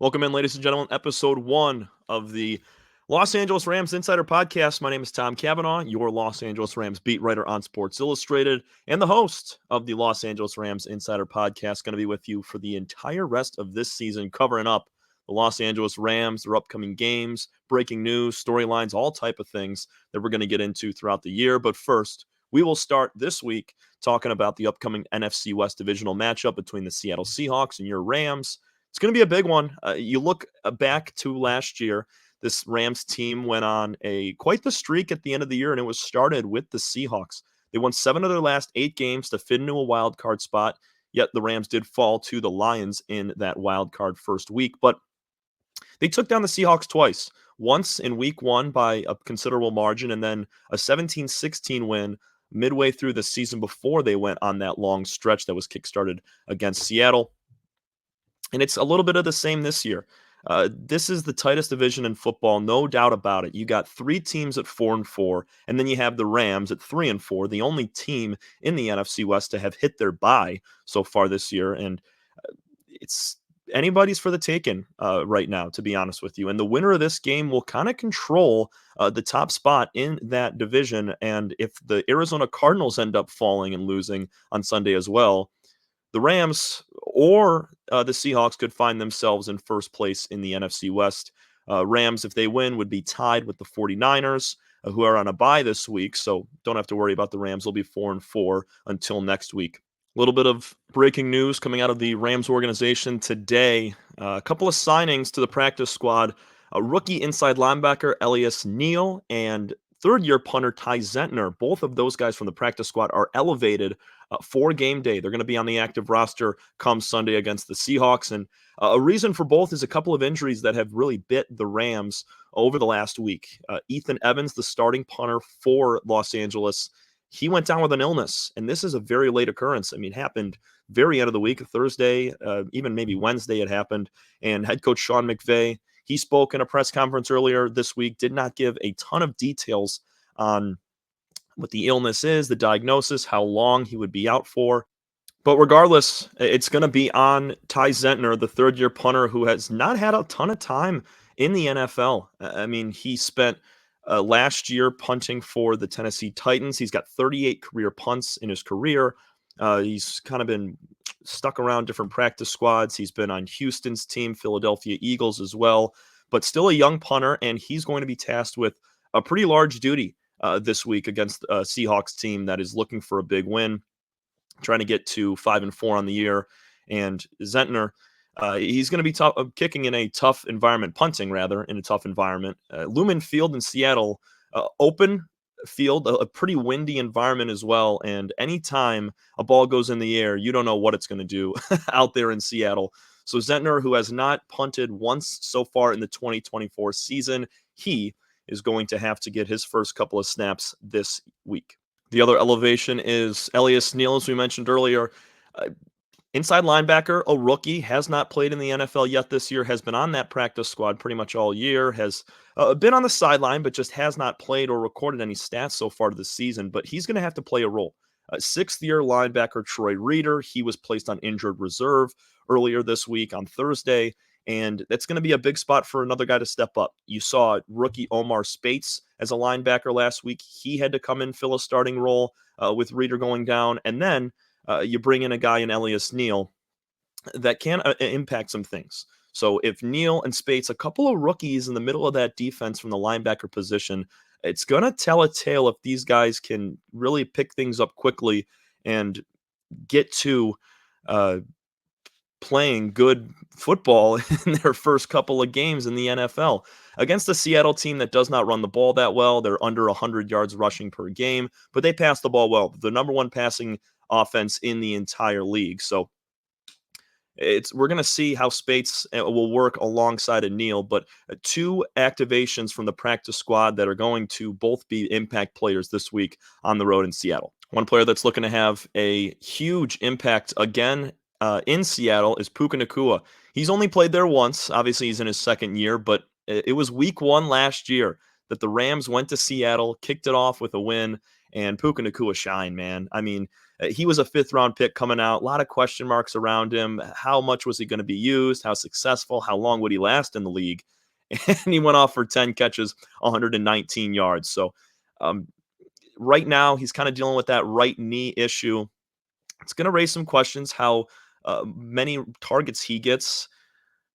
Welcome in, ladies and gentlemen, episode 1 of the Los Angeles Rams Insider Podcast. My name is Tom Cavanaugh, your Los Angeles Rams beat writer on Sports Illustrated, and the host of the Los Angeles Rams Insider Podcast. Going to be with you for the entire rest of this season, covering up the Los Angeles Rams, their upcoming games, breaking news, storylines, all type of things that we're going to get into throughout the year. But first, we will start this week talking about the upcoming NFC West divisional matchup between the Seattle Seahawks and your Rams. It's going to be a big one. You look back to last year, this Rams team went on quite the streak at the end of the year, and it was started with the Seahawks. They won 7 of their last 8 games to fit into a wild card spot, yet the Rams did fall to the Lions in that wild card first week. But they took down the Seahawks twice, once in week 1 by a considerable margin, and then a 17-16 win midway through the season before they went on that long stretch that was kickstarted against Seattle. And it's a little bit of the same this year. This is the tightest division in football, no doubt about it. You got 3 teams at 4-4, and then you have the Rams at 3-4, the only team in the NFC West to have hit their bye so far this year. And it's anybody's for the taking right now, to be honest with you. And the winner of this game will kind of control the top spot in that division. And if the Arizona Cardinals end up falling and losing on Sunday as well, the Rams or the Seahawks could find themselves in first place in the NFC West. Rams, if they win, would be tied with the 49ers, who are on a bye this week, so don't have to worry about the Rams. They'll be 4-4 until next week. A little bit of breaking news coming out of the Rams organization today. A couple of signings to the practice squad. A rookie inside linebacker, Elias Neal, and third-year punter Ty Zentner. Both of those guys from the practice squad are elevated for game day. They're going to be on the active roster come Sunday against the Seahawks. And a reason for both is a couple of injuries that have really bit the Rams over the last week. Ethan Evans, the starting punter for Los Angeles, he went down with an illness, and this is a very late occurrence. I mean, it happened very end of the week, Thursday, even maybe Wednesday it happened. And head coach Sean McVay, he spoke in a press conference earlier this week, did not give a ton of details on what the illness is, the diagnosis, how long he would be out for. But regardless, it's going to be on Ty Zentner, the third-year punter who has not had a ton of time in the NFL. I mean, he spent last year punting for the Tennessee Titans. He's got 38 career punts in his career. He's kind of been stuck around different practice squads. He's been on Houston's team, Philadelphia Eagles as well, but still a young punter, and he's going to be tasked with a pretty large duty this week against a Seahawks team that is looking for a big win, trying to get to 5-4 on the year. And Zentner, he's going to be kicking in a tough environment, punting rather, in a tough environment. Lumen Field in Seattle, open field, a pretty windy environment as well. And anytime a ball goes in the air, you don't know what it's going to do out there in Seattle. So Zentner, who has not punted once so far in the 2024 season, he is going to have to get his first couple of snaps this week. The other elevation is Elias Neal, as we mentioned earlier. Inside linebacker, a rookie, has not played in the NFL yet this year, has been on that practice squad pretty much all year, has been on the sideline, but just has not played or recorded any stats so far this season. But he's going to have to play a role. Sixth-year linebacker Troy Reeder, he was placed on injured reserve earlier this week on Thursday, and that's going to be a big spot for another guy to step up. You saw rookie Omar Spates as a linebacker last week. He had to come in, fill a starting role with Reeder going down, and then you bring in a guy in Elias Neal that can impact some things. So if Neal and Spates, a couple of rookies in the middle of that defense from the linebacker position, it's going to tell a tale if these guys can really pick things up quickly and get to playing good football in their first couple of games in the NFL. Against a Seattle team that does not run the ball that well, they're under 100 yards rushing per game, but they pass the ball well. The number one passing offense in the entire league. So we're going to see how Spates will work alongside of Neal, but 2 activations from the practice squad that are going to both be impact players this week on the road in Seattle. One player that's looking to have a huge impact again in Seattle is Puka Nacua. He's only played there once. Obviously, he's in his second year, but it was week 1 last year that the Rams went to Seattle, kicked it off with a win, and Puka Nacua shine, man. I mean, he was a 5th-round pick coming out, a lot of question marks around him. How much was he going to be used? How successful? How long would he last in the league? And he went off for 10 catches, 119 yards. So um, right now, he's kind of dealing with that right knee issue. It's going to raise some questions how many targets he gets,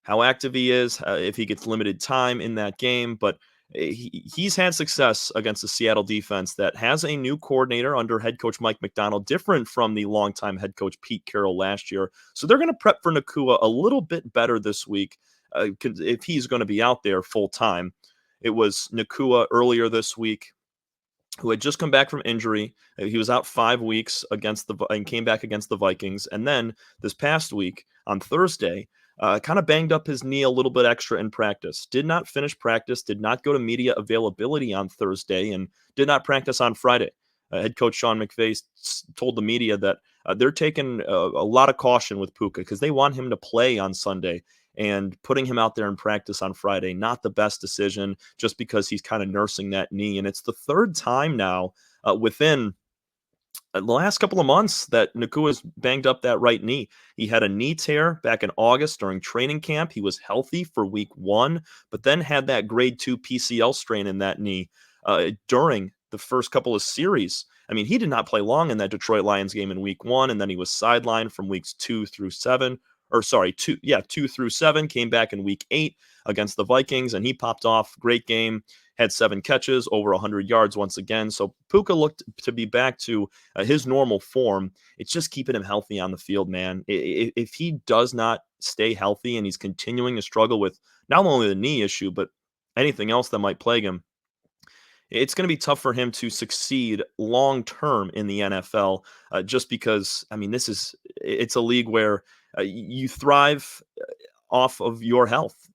how active he is, if he gets limited time in that game. But he's had success against the Seattle defense that has a new coordinator under head coach Mike McDonald, different from the longtime head coach Pete Carroll last year. So they're going to prep for Nacua a little bit better this week if he's going to be out there full time. It was Nacua earlier this week who had just come back from injury. He was out 5 weeks and came back against the Vikings. And then this past week on Thursday, kind of banged up his knee a little bit extra in practice. Did not finish practice, did not go to media availability on Thursday, and did not practice on Friday. Head coach Sean McVay told the media that they're taking a lot of caution with Puka because they want him to play on Sunday. And putting him out there in practice on Friday, not the best decision just because he's kind of nursing that knee. And it's the 3rd time now within the last couple of months that Nakua's banged up that right knee. He had a knee tear back in August during training camp. He was healthy for week 1, but then had that grade 2 PCL strain in that knee during the first couple of series. I mean, he did not play long in that Detroit Lions game in week 1, and then he was sidelined from weeks 2 through 7. 2 through 7, came back in week 8 against the Vikings, and he popped off. Great game, had 7 catches, over 100 yards once again. So Puka looked to be back to his normal form. It's just keeping him healthy on the field, man. If he does not stay healthy and he's continuing to struggle with not only the knee issue, but anything else that might plague him, it's going to be tough for him to succeed long term in the NFL. Just because, I mean, it's a league where you thrive off of your health.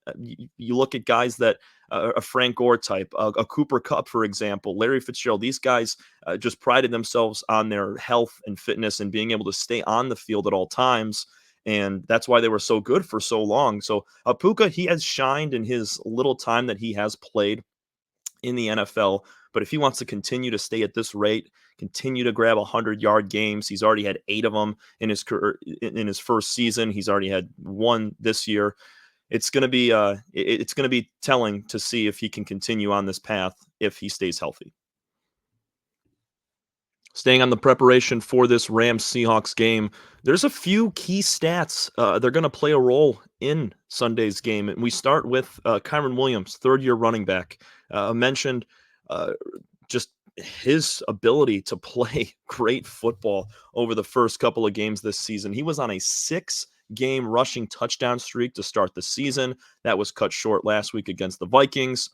You look at guys that a Frank Gore type, a Cooper Kupp, for example, Larry Fitzgerald. These guys just prided themselves on their health and fitness and being able to stay on the field at all times. And that's why they were so good for so long. So Puka, he has shined in his little time that he has played in the NFL. But if he wants to continue to stay at this rate, continue to grab 100-yard games, he's already had 8 of them in his career, in his first season. He's already had 1 this year. It's going to be telling to see if he can continue on this path if he stays healthy. Staying on the preparation for this Rams-Seahawks game, there's a few key stats. They're going to play a role in Sunday's game. And we start with Kyren Williams, 3rd-year running back. Mentioned just his ability to play great football over the first couple of games this season. He was on a 6-game rushing touchdown streak to start the season. That was cut short last week against the Vikings.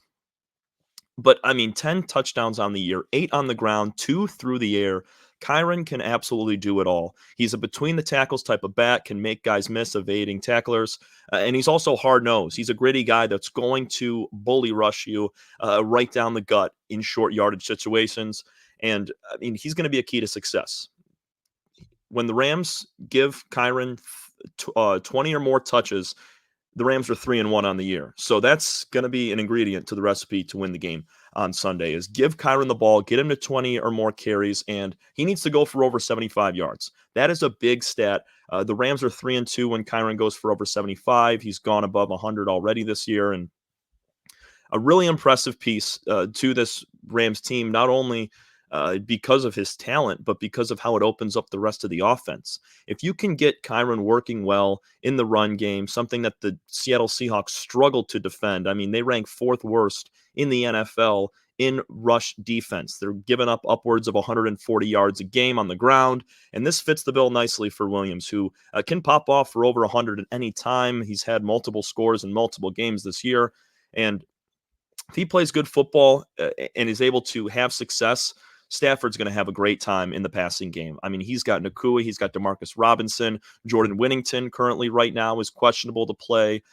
But, I mean, 10 touchdowns on the year, 8 on the ground, 2 through the air. Kyren can absolutely do it all. He's a between-the-tackles type of back, can make guys miss evading tacklers, and he's also hard-nosed. He's a gritty guy that's going to bully rush you right down the gut in short yardage situations, and, I mean, he's going to be a key to success. When the Rams give Kyren 20 or more touches, the Rams are 3-1 on the year. So that's going to be an ingredient to the recipe to win the game on Sunday is give Kyren the ball, get him to 20 or more carries, and he needs to go for over 75 yards. That is a big stat. The Rams are 3-2 when Kyren goes for over 75. He's gone above 100 already this year, and a really impressive piece to this Rams team, not only because of his talent, but because of how it opens up the rest of the offense. If you can get Kyren working well in the run game, something that the Seattle Seahawks struggled to defend. I mean, they rank 4th worst in the NFL in rush defense. They're giving up upwards of 140 yards a game on the ground, and this fits the bill nicely for Williams, who can pop off for over 100 at any time. He's had multiple scores in multiple games this year, and if he plays good football and is able to have success, Stafford's going to have a great time in the passing game. I mean, he's got Nacua, he's got Demarcus Robinson, Jordan Whittington currently right now is questionable to play.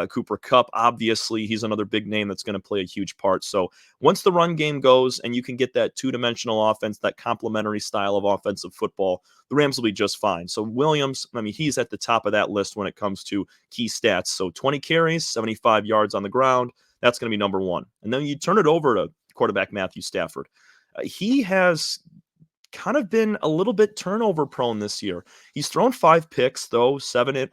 Cooper Kupp, obviously, he's another big name that's going to play a huge part. So once the run game goes and you can get that 2-dimensional offense, that complementary style of offensive football, the Rams will be just fine. So Williams, I mean, he's at the top of that list when it comes to key stats. So 20 carries, 75 yards on the ground, that's going to be number 1. And then you turn it over to quarterback Matthew Stafford. He has kind of been a little bit turnover prone this year. He's thrown 5 picks, though, 7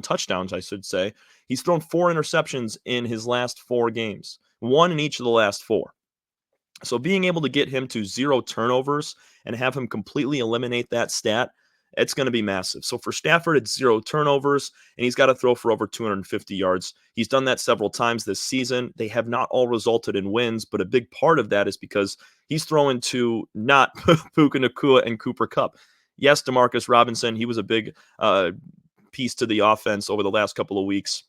touchdowns, I should say. He's thrown 4 interceptions in his last 4 games, 1 in each of the last 4. So being able to get him to 0 turnovers and have him completely eliminate that stat, it's going to be massive. So for Stafford, it's 0 turnovers, and he's got to throw for over 250 yards. He's done that several times this season. They have not all resulted in wins, but a big part of that is because he's throwing to not Puka Nacua and Cooper Kupp. Yes, Demarcus Robinson, he was a big piece to the offense over the last couple of weeks,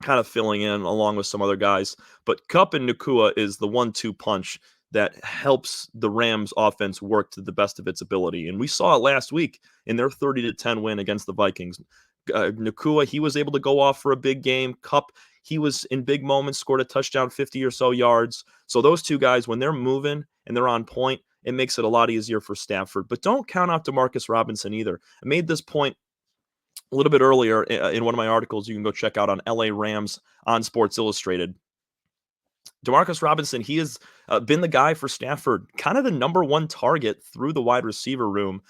kind of filling in along with some other guys. But Kupp and Nacua is the 1-2 punch that helps the Rams offense work to the best of its ability. And we saw it last week in their 30-10 win against the Vikings. Nacua, he was able to go off for a big game. Kupp, he was in big moments, scored a touchdown, 50 or so yards. So those two guys, when they're moving and they're on point, it makes it a lot easier for Stafford. But don't count out Demarcus Robinson either. I made this point a little bit earlier in one of my articles you can go check out on LA Rams on Sports Illustrated. Demarcus Robinson, he has been the guy for Stafford, kind of the number one target through the wide receiver room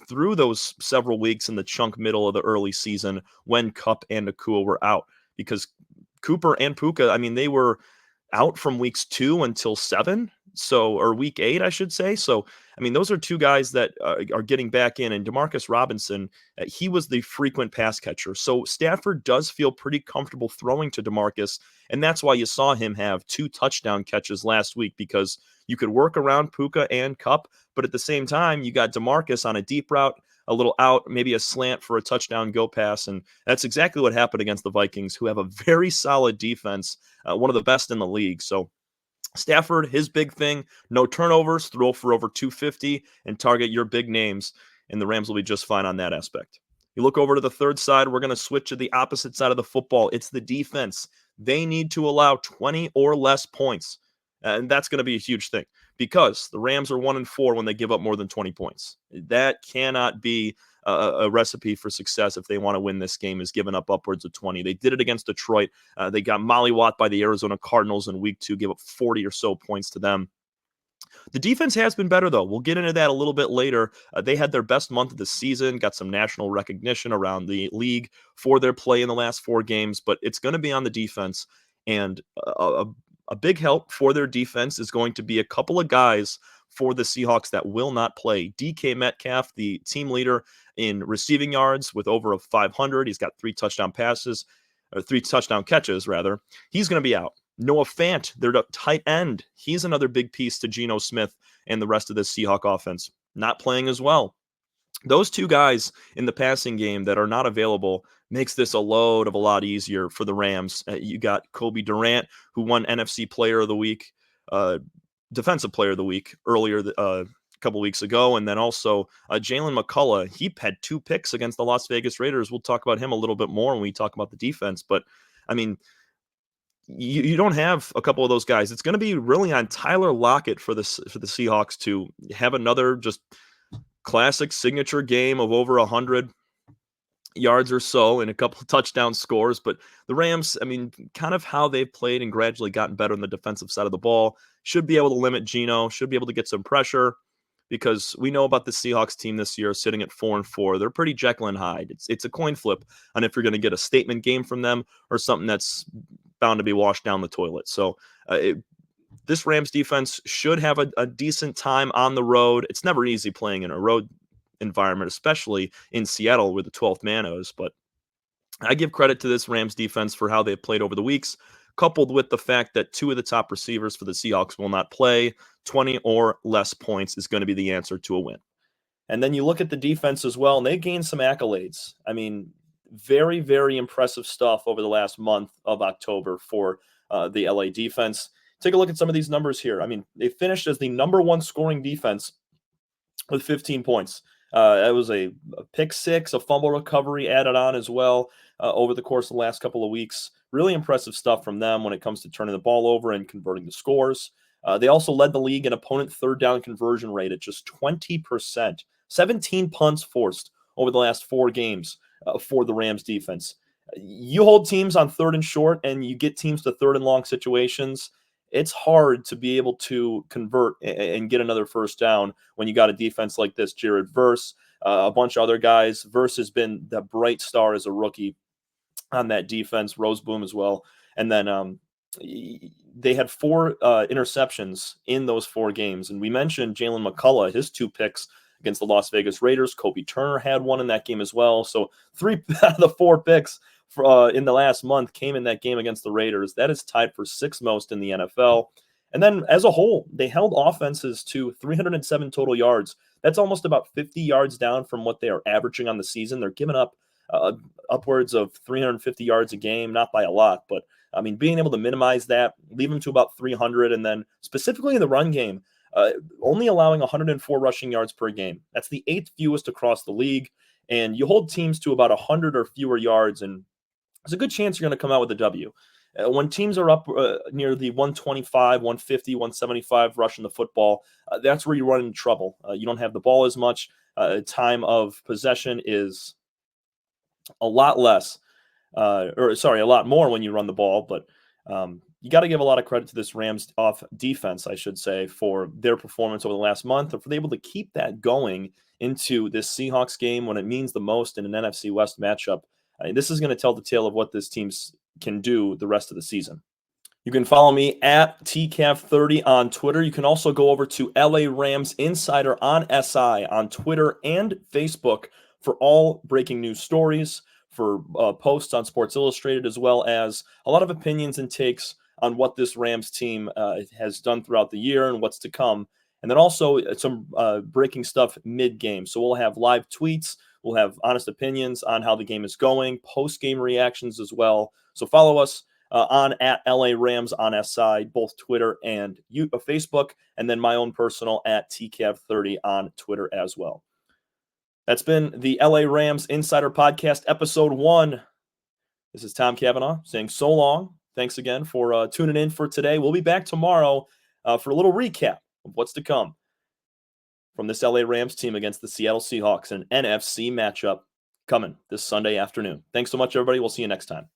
through those several weeks in the chunk middle of the early season when Kupp and Nacua were out. Because Cooper and Puka, I mean, they were out from weeks 2 until 7. Or week 8, I should say. So, I mean, those are two guys that are getting back in. And Demarcus Robinson, he was the frequent pass catcher. So Stafford does feel pretty comfortable throwing to Demarcus. And that's why you saw him have 2 touchdown catches last week, because you could work around Puka and Kupp. But at the same time, you got Demarcus on a deep route, a little out, maybe a slant for a touchdown go pass. And that's exactly what happened against the Vikings, who have a very solid defense, one of the best in the league. So Stafford, his big thing, no turnovers, throw for over 250, and target your big names, and the Rams will be just fine on that aspect. You look over to the third side, we're going to switch to the opposite side of the football. It's the defense. They need to allow 20 or less points, and that's going to be a huge thing, because the Rams are 1-4 when they give up more than 20 points. That cannot be a recipe for success if they want to win this game, is giving up upwards of 20. They did it against Detroit. They got mollywopped by the Arizona Cardinals in week 2, gave up 40 or so points to them. The defense has been better, though. We'll get into that a little bit later. They had their best month of the season, got some national recognition around the league for their play in the last 4 games, but it's going to be on the defense. And a big help for their defense is going to be a couple of guys for the Seahawks that will not play. DK Metcalf, the team leader in receiving yards with over 500. He's got 3 touchdown passes, or 3 touchdown catches, rather. He's going to be out. Noah Fant, their tight end, he's another big piece to Geno Smith and the rest of the Seahawk offense, not playing as well. Those 2 guys in the passing game that are not available makes this a lot easier for the Rams. You got Kobe Durant, who won NFC Player of the Week, Defensive Player of the Week earlier a couple weeks ago. And then also Jalen McCullough, he had 2 picks against the Las Vegas Raiders. We'll talk about him a little bit more when we talk about the defense. But, I mean, you don't have a couple of those guys. It's going to be really on Tyler Lockett for the Seahawks to have another just classic signature game of over 100 yards or so and a couple of touchdown scores. But the Rams, I mean, kind of how they've played and gradually gotten better on the defensive side of the ball, should be able to limit Geno, should be able to get some pressure, because we know about the Seahawks team this year sitting at 4-4. They're pretty Jekyll and Hyde. It's a coin flip on if you're going to get a statement game from them or something that's bound to be washed down the toilet. So this Rams defense should have a decent time on the road. It's never easy playing in a road environment, especially in Seattle where the 12th man is. But I give credit to this Rams defense for how they've played over the weeks, coupled with the fact that 2 of the top receivers for the Seahawks will not play. 20 or less points is going to be the answer to a win. And then you look at the defense as well, and they gained some accolades. I mean, very, very impressive stuff over the last month of October for the LA defense. Take a look at some of these numbers here. I mean, they finished as the number 1 scoring defense with 15 points. That was a pick 6, a fumble recovery added on as well over the course of the last couple of weeks. Really impressive stuff from them when it comes to turning the ball over and converting the scores. They also led the league in opponent third down conversion rate at just 20%. 17 punts forced over the last 4 games for the Rams defense. You hold teams on 3rd and short, and you get teams to 3rd and long situations, it's hard to be able to convert and get another first down when you got a defense like this. Jared Verse, a bunch of other guys. Verse has been the bright star as a rookie on that defense. Roseboom as well, and then they had 4 interceptions in those 4 games. And we mentioned Jalen McCullough, his 2 picks against the Las Vegas Raiders. Kobe Turner had one in that game as well. So 3 out of the 4 picks in the last month came in that game against the Raiders. That is tied for 6th most in the NFL. And then as a whole, they held offenses to 307 total yards. That's almost about 50 yards down from what they are averaging on the season. They're giving up upwards of 350 yards a game, not by a lot, but I mean, being able to minimize that, leave them to about 300, and then specifically in the run game, only allowing 104 rushing yards per game. That's the 8th fewest across the league, and you hold teams to about 100 or fewer yards, and there's a good chance you're going to come out with a W. When teams are up near the 125, 150, 175 rushing the football, that's where you run into trouble. You don't have the ball as much. Time of possession is a lot less, a lot more when you run the ball. But you got to give a lot of credit to this Rams off defense, I should say, for their performance over the last month, and for able to keep that going into this Seahawks game when it means the most in an NFC West matchup. This is going to tell the tale of what this team can do the rest of the season. You can follow me at TCAV30 on Twitter. You can also go over to LA Rams Insider on SI on Twitter and Facebook for all breaking news stories, for posts on Sports Illustrated, as well as a lot of opinions and takes on what this Rams team has done throughout the year and what's to come. And then also some breaking stuff mid-game. So we'll have live tweets. We'll have honest opinions on how the game is going, post-game reactions as well. So follow us on at LA Rams on SI, both Twitter and Facebook, and then my own personal at TCAV30 on Twitter as well. That's been the LA Rams Insider Podcast, Episode 1. This is Tom Cavanaugh saying so long. Thanks again for tuning in for today. We'll be back tomorrow for a little recap of what's to come from this LA Rams team against the Seattle Seahawks, an NFC matchup coming this Sunday afternoon. Thanks so much, everybody. We'll see you next time.